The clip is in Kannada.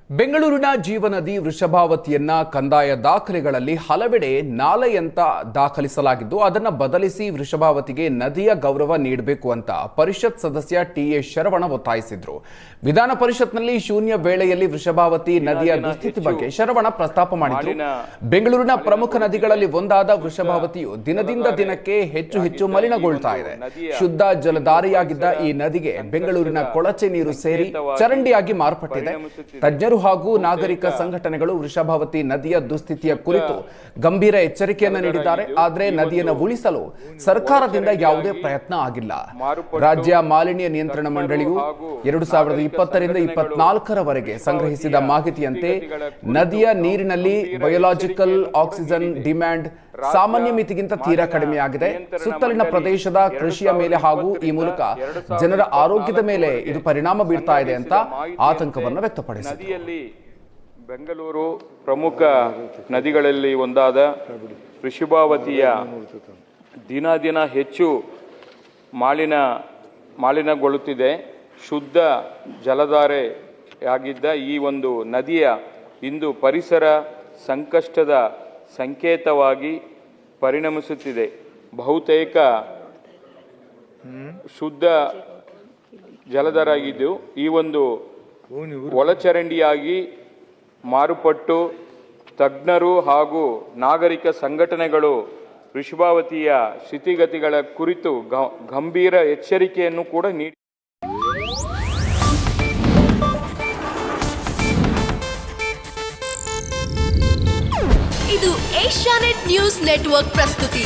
ಬೆಂಗಳೂರಿನ ಜೀವನದಿ ವೃಷಭಾವತಿಯನ್ನ ಕಂದಾಯ ದಾಖಲೆಗಳಲ್ಲಿ ಹಲವೆಡೆ ನಾಲೆಯಂತ ದಾಖಲಿಸಲಾಗಿದ್ದು ಅದನ್ನು ಬದಲಿಸಿ ವೃಷಭಾವತಿಗೆ ನದಿಯ ಗೌರವ ನೀಡಬೇಕು ಅಂತ ಪರಿಷತ್ ಸದಸ್ಯ ಟಿ.ಎ. ಶರವಣ ಒತ್ತಾಯಿಸಿದ್ರು. ವಿಧಾನ ಪರಿಷತ್ನಲ್ಲಿ ಶೂನ್ಯ ವೇಳೆಯಲ್ಲಿ ವೃಷಭಾವತಿ ನದಿಯ ದುಸ್ಥಿತಿ ಬಗ್ಗೆ ಶರವಣ ಪ್ರಸ್ತಾಪ ಮಾಡಿದ್ರು. ಬೆಂಗಳೂರಿನ ಪ್ರಮುಖ ನದಿಗಳಲ್ಲಿ ಒಂದಾದ ವೃಷಭಾವತಿಯು ದಿನದಿಂದ ದಿನಕ್ಕೆ ಹೆಚ್ಚು ಮಲಿನಗೊಳ್ತಾ ಇದೆ. ಶುದ್ಧ ಜಲಧಾರಿಯಾಗಿದ್ದ ಈ ನದಿಗೆ ಬೆಂಗಳೂರಿನ ಕೊಳಚೆ ನೀರು ಸೇರಿ ಚರಂಡಿಯಾಗಿ ಮಾರ್ಪಟ್ಟಿದೆ. ತಜ್ಞರು ಹಾಗೂ ನಾಗರಿಕ ಸಂಘಟನೆಗಳು ವೃಷಭಾವತಿ ನದಿಯ ದುಸ್ಥಿತಿಯ ಕುರಿತು ಗಂಭೀರ ಎಚ್ಚರಿಕೆಯನ್ನು ನೀಡಿದ್ದಾರೆ. ಆದರೆ ನದಿಯನ್ನು ಉಳಿಸಲು ಸರ್ಕಾರದಿಂದ ಯಾವುದೇ ಪ್ರಯತ್ನ ಆಗಿಲ್ಲ. ರಾಜ್ಯ ಮಾಲಿನ್ಯ ನಿಯಂತ್ರಣ ಮಂಡಳಿಯು 2020ರಿಂದ 2024ರವರೆಗೆ ಸಂಗ್ರಹಿಸಿದ ಮಾಹಿತಿಯಂತೆ ನದಿಯ ನೀರಿನಲ್ಲಿ ಬಯೋಲಾಜಿಕಲ್ ಆಕ್ಸಿಜನ್ ಡಿಮ್ಯಾಂಡ್ ಸಾಮಾನ್ಯ ಮಿತಿಗಿಂತ ತೀರಾ ಕಡಿಮೆಯಾಗಿದೆ. ಸುತ್ತಲಿನ ಪ್ರದೇಶದ ಕೃಷಿಯ ಮೇಲೆ ಹಾಗೂ ಈ ಮೂಲಕ ಜನರ ಆರೋಗ್ಯದ ಮೇಲೆ ಇದು ಪರಿಣಾಮ ಬೀರ್ತಾ ಇದೆ ಅಂತ ಆತಂಕವನ್ನು ವ್ಯಕ್ತಪಡಿಸಿದರು. ಬೆಂಗಳೂರು ಪ್ರಮುಖ ನದಿಗಳಲ್ಲಿ ಒಂದಾದ ವೃಷಭಾವತಿಯ ದಿನ ಹೆಚ್ಚು ಮಾಲಿನ್ಯಗೊಳ್ಳುತ್ತಿದೆ. ಶುದ್ಧ ಜಲಧಾರೆಯಾಗಿದ್ದ ಈ ಒಂದು ನದಿಯ ಇಂದು ಪರಿಸರ ಸಂಕಷ್ಟದ ಸಂಕೇತವಾಗಿ ಪರಿಣಮಿಸುತ್ತಿದೆ. ಬಹುತೇಕ ಶುದ್ಧ ಜಲಧಾರೆಯಾಗಿದ್ದು ಈ ಒಂದು ಒಳಚರಂಡಿಯಾಗಿ ಮಾರುಪಟ್ಟು ತಜ್ಞರು ಹಾಗೂ ನಾಗರಿಕ ಸಂಘಟನೆಗಳು ವೃಷಭಾವತಿಯ ಸ್ಥಿತಿಗತಿಗಳ ಕುರಿತು ಗಂಭೀರ ಎಚ್ಚರಿಕೆಯನ್ನು ಕೂಡ ನೀಡಿ ಇದು ಏಷ್ಯಾನೆಟ್ ನ್ಯೂಸ್ ನೆಟ್ವರ್ಕ್ ಪ್ರಸ್ತುತಿ.